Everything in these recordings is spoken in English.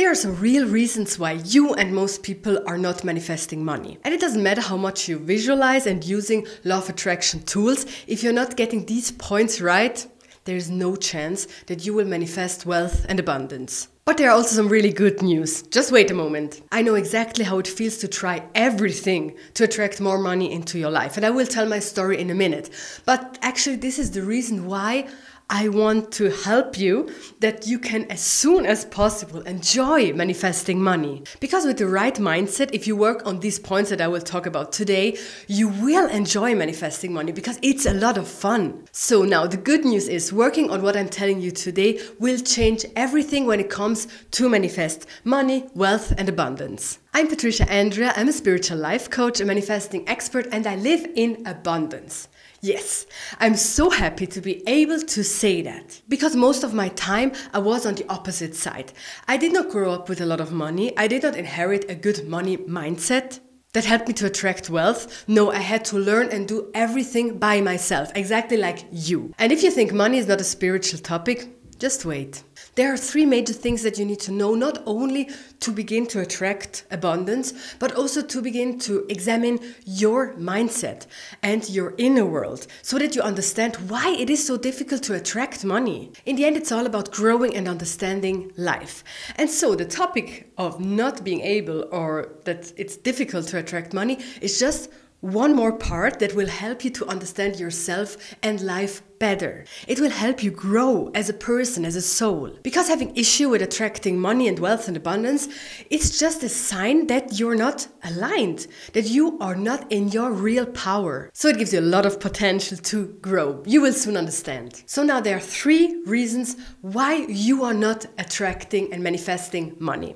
There are some real reasons why you and most people are not manifesting money. And it doesn't matter how much you visualize and using law of attraction tools, if you're not getting these points right, there is no chance that you will manifest wealth and abundance. But there are also some really good news. Just wait a moment. I know exactly how it feels to try everything to attract more money into your life. And I will tell my story in a minute. But actually, this is the reason why I want to help you that you can, as soon as possible, enjoy manifesting money. Because with the right mindset, if you work on these points that I will talk about today, you will enjoy manifesting money because it's a lot of fun. So now the good news is working on what I'm telling you today will change everything when it comes to manifest money, wealth, and abundance. I'm Patricia Andrea. I'm a spiritual life coach, a manifesting expert, and I live in abundance. Yes, I'm so happy to be able to say that. Because most of my time I was on the opposite side. I did not grow up with a lot of money. I did not inherit a good money mindset that helped me to attract wealth. No, I had to learn and do everything by myself, exactly like you. And if you think money is not a spiritual topic, just wait. There are 3 major things that you need to know, not only to begin to attract abundance, but also to begin to examine your mindset and your inner world so that you understand why it is so difficult to attract money. In the end, it's all about growing and understanding life. And so the topic of not being able or that it's difficult to attract money is just one more part that will help you to understand yourself and life better. It will help you grow as a person, as a soul. Because having issue with attracting money and wealth and abundance, it's just a sign that you're not aligned, that you are not in your real power. So it gives you a lot of potential to grow. You will soon understand. So now there are 3 reasons why you are not attracting and manifesting money.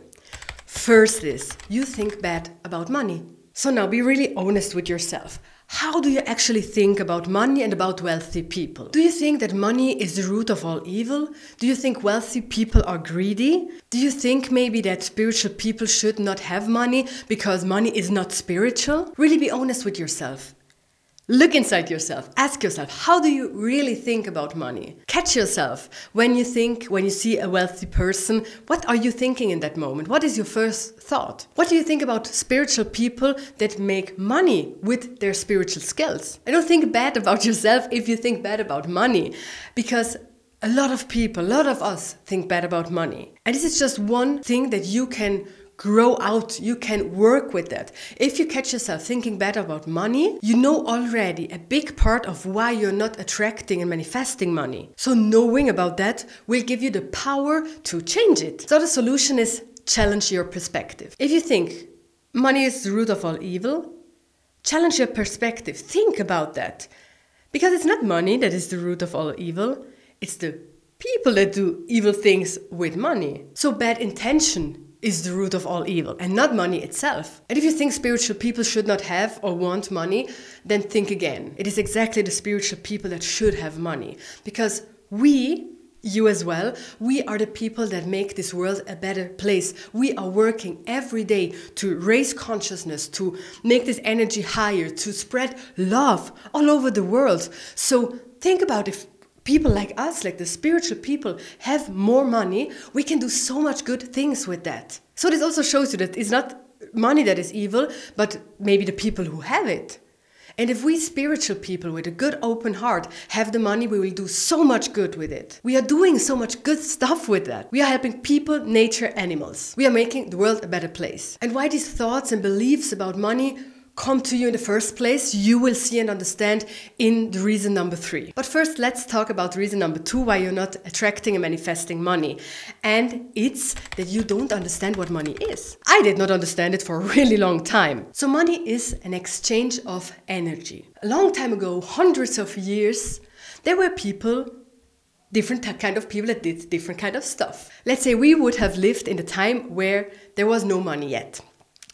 First is you think bad about money. So now be really honest with yourself. How do you actually think about money and about wealthy people? Do you think that money is the root of all evil? Do you think wealthy people are greedy? Do you think maybe that spiritual people should not have money because money is not spiritual? Really be honest with yourself. Look inside yourself. Ask yourself, how do you really think about money? Catch yourself when you see a wealthy person, what are you thinking in that moment? What is your first thought? What do you think about spiritual people that make money with their spiritual skills? And don't think bad about yourself if you think bad about money, because a lot of people, a lot of us think bad about money. And this is just one thing that you can grow out, you can work with that. If you catch yourself thinking bad about money, you know already a big part of why you're not attracting and manifesting money. So knowing about that will give you the power to change it. So the solution is challenge your perspective. If you think money is the root of all evil, challenge your perspective. Think about that. Because it's not money that is the root of all evil, it's the people that do evil things with money. So bad intention is the root of all evil and not money itself. And if you think spiritual people should not have or want money, then think again. It is exactly the spiritual people that should have money, because you as well, we are the people that make this world a better place. We are working every day to raise consciousness, to make this energy higher, to spread love all over the world. So think about if people like us, like the spiritual people, have more money, we can do so much good things with that. So this also shows you that it's not money that is evil, but maybe the people who have it. And if we spiritual people with a good open heart have the money, we will do so much good with it. We are doing so much good stuff with that. We are helping people, nature, animals. We are making the world a better place. And why these thoughts and beliefs about money come to you in the first place, you will see and understand in the reason number 3. But first, let's talk about reason number 2, why you're not attracting and manifesting money. And it's that you don't understand what money is. I did not understand it for a really long time. So money is an exchange of energy. A long time ago, hundreds of years, there were people, different kind of people that did different kind of stuff. Let's say we would have lived in a time where there was no money yet.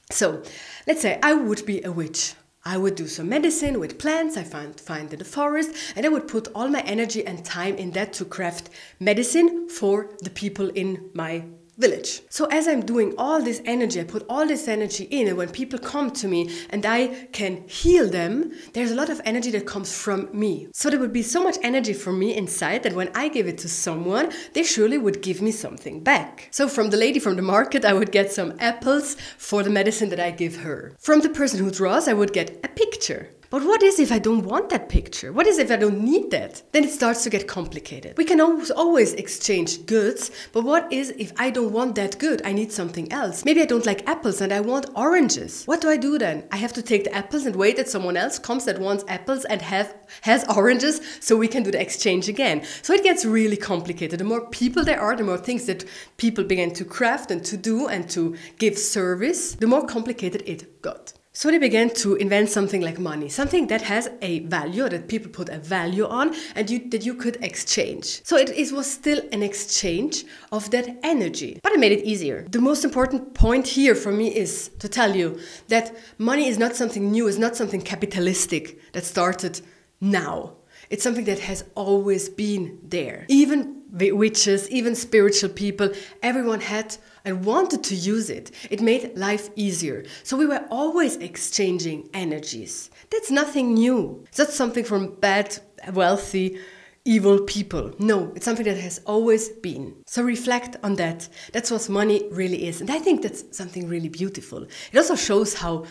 So let's say I would be a witch. I would do some medicine with plants I find in the forest, and I would put all my energy and time in that to craft medicine for the people in my village. So as I'm doing all this energy, I put all this energy in, and when people come to me and I can heal them, there's a lot of energy that comes from me. So there would be so much energy from me inside that when I give it to someone, they surely would give me something back. So from the lady from the market, I would get some apples for the medicine that I give her. From the person who draws, I would get a picture. But what is if I don't want that picture? What is if I don't need that? Then it starts to get complicated. We can always exchange goods, but what is if I don't want that good? I need something else. Maybe I don't like apples and I want oranges. What do I do then? I have to take the apples and wait that someone else comes that wants apples and has oranges so we can do the exchange again. So it gets really complicated. The more people there are, the more things that people begin to craft and to do and to give service, the more complicated it got. So they began to invent something like money, something that has a value, that people put a value on, and that you could exchange. So it was still an exchange of that energy, but it made it easier. The most important point here for me is to tell you that money is not something new, it's not something capitalistic that started now. It's something that has always been there. Even witches, even spiritual people, everyone had and wanted to use it. It made life easier. So we were always exchanging energies. That's nothing new. It's not something from bad, wealthy, evil people. No, it's something that has always been. So reflect on that. That's what money really is. And I think that's something really beautiful. It also shows how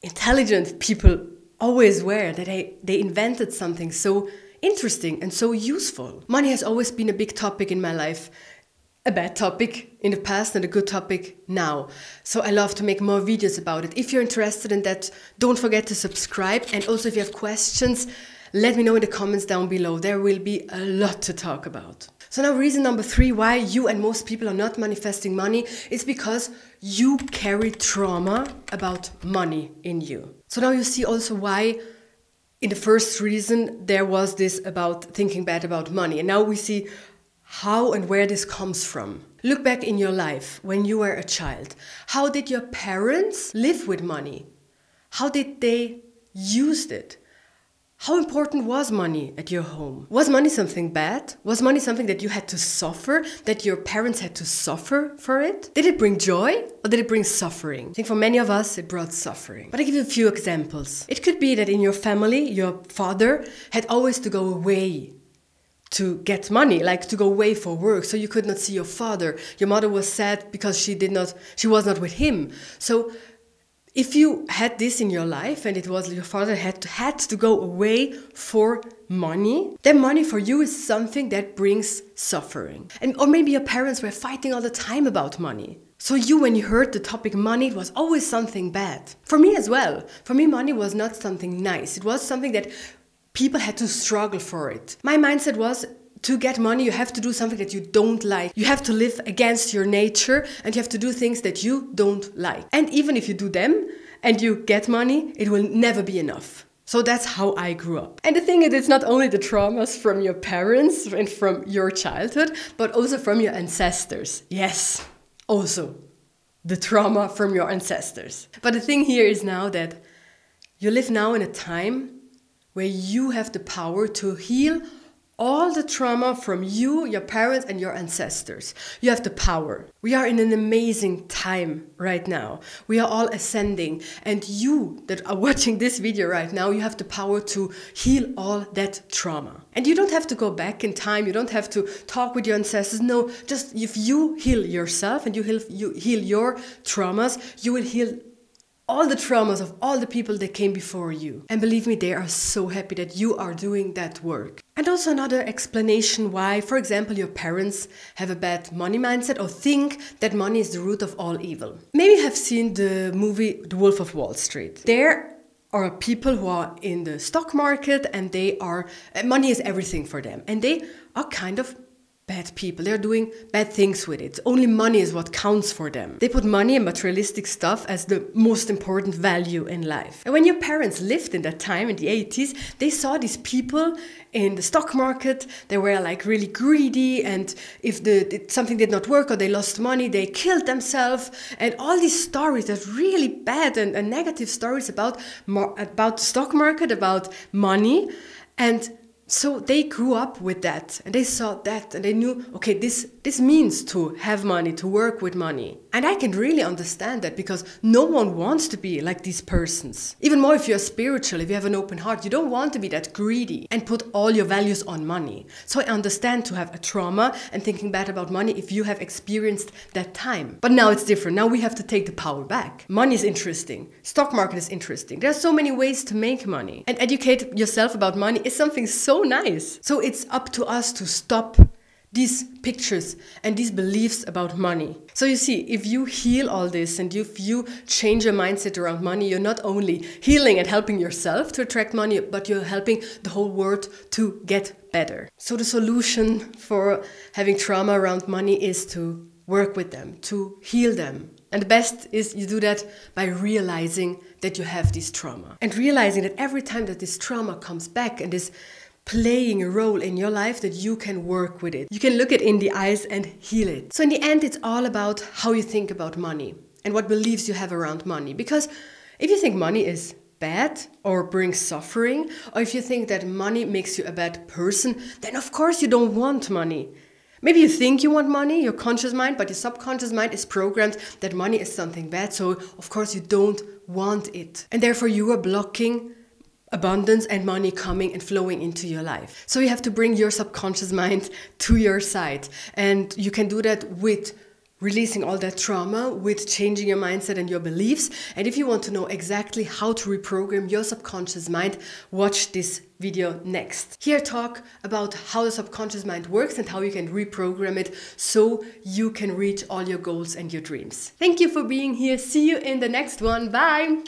intelligent people always were, that they invented something so interesting and so useful. Money has always been a big topic in my life. A bad topic in the past and a good topic now. So I love to make more videos about it. If you're interested in that, don't forget to subscribe. And also if you have questions, let me know in the comments down below. There will be a lot to talk about. So now reason number 3 why you and most people are not manifesting money is because you carry trauma about money in you. So now you see also why in the first reason there was this about thinking bad about money. And now we see how and where this comes from. Look back in your life when you were a child. How did your parents live with money? How did they use it? How important was money at your home? Was money something bad? Was money something that you had to suffer, that your parents had to suffer for it? Did it bring joy or did it bring suffering? I think for many of us it brought suffering. But I give you a few examples. It could be that in your family, your father had always to go away to get money, like to go away for work, so you could not see your father. Your mother was sad because she was not with him. So if you had this in your life and it was your father had to go away for money, then money for you is something that brings suffering. Or maybe your parents were fighting all the time about money. So when you heard the topic money, it was always something bad. For me as well. For me, money was not something nice. It was something that people had to struggle for it. My mindset was, to get money, you have to do something that you don't like. You have to live against your nature and you have to do things that you don't like. And even if you do them and you get money, it will never be enough. So that's how I grew up. And the thing is, it's not only the traumas from your parents and from your childhood, but also from your ancestors. Yes, also the trauma from your ancestors. But the thing here is now that you live now in a time where you have the power to heal all the trauma from you, your parents, and your ancestors. You have the power. We are in an amazing time right now. We are all ascending. And you that are watching this video right now, you have the power to heal all that trauma. And you don't have to go back in time. You don't have to talk with your ancestors. No, just if you heal yourself and you heal your traumas, you will heal all the traumas of all the people that came before you. And believe me, they are so happy that you are doing that work. And also another explanation why, for example, your parents have a bad money mindset or think that money is the root of all evil. Maybe you have seen the movie The Wolf of Wall Street. There are people who are in the stock market and money is everything for them. And they are kind of bad people. They're doing bad things with it. Only money is what counts for them. They put money and materialistic stuff as the most important value in life. And when your parents lived in that time, in the 80s, they saw these people in the stock market. They were like really greedy, and if something did not work or they lost money, they killed themselves. And all these stories, that really bad and negative stories about the stock market, about money. And so they grew up with that and they saw that and they knew, okay, this this means to have money, to work with money. And I can really understand that because no one wants to be like these persons. Even more if you're spiritual, if you have an open heart, you don't want to be that greedy and put all your values on money. So I understand to have a trauma and thinking bad about money if you have experienced that time. But now it's different. Now we have to take the power back. Money is interesting. Stock market is interesting. There are so many ways to make money. And educate yourself about money is something so nice. So it's up to us to stop these pictures and these beliefs about money. So you see, if you heal all this and if you change your mindset around money, you're not only healing and helping yourself to attract money, but you're helping the whole world to get better. So the solution for having trauma around money is to work with them, to heal them. And the best is you do that by realizing that you have this trauma. And realizing that every time that this trauma comes back and is playing a role in your life, that you can work with it. You can look it in the eyes and heal it. So in the end, it's all about how you think about money and what beliefs you have around money. Because if you think money is bad or brings suffering, or if you think that money makes you a bad person, then of course you don't want money. Maybe you think you want money, your conscious mind, but your subconscious mind is programmed that money is something bad. So of course you don't want it. And therefore you are blocking abundance and money coming and flowing into your life. So you have to bring your subconscious mind to your side. And you can do that with releasing all that trauma, with changing your mindset and your beliefs. And if you want to know exactly how to reprogram your subconscious mind, watch this video next. Here I talk about how the subconscious mind works and how you can reprogram it so you can reach all your goals and your dreams. Thank you for being here. See you in the next one. Bye.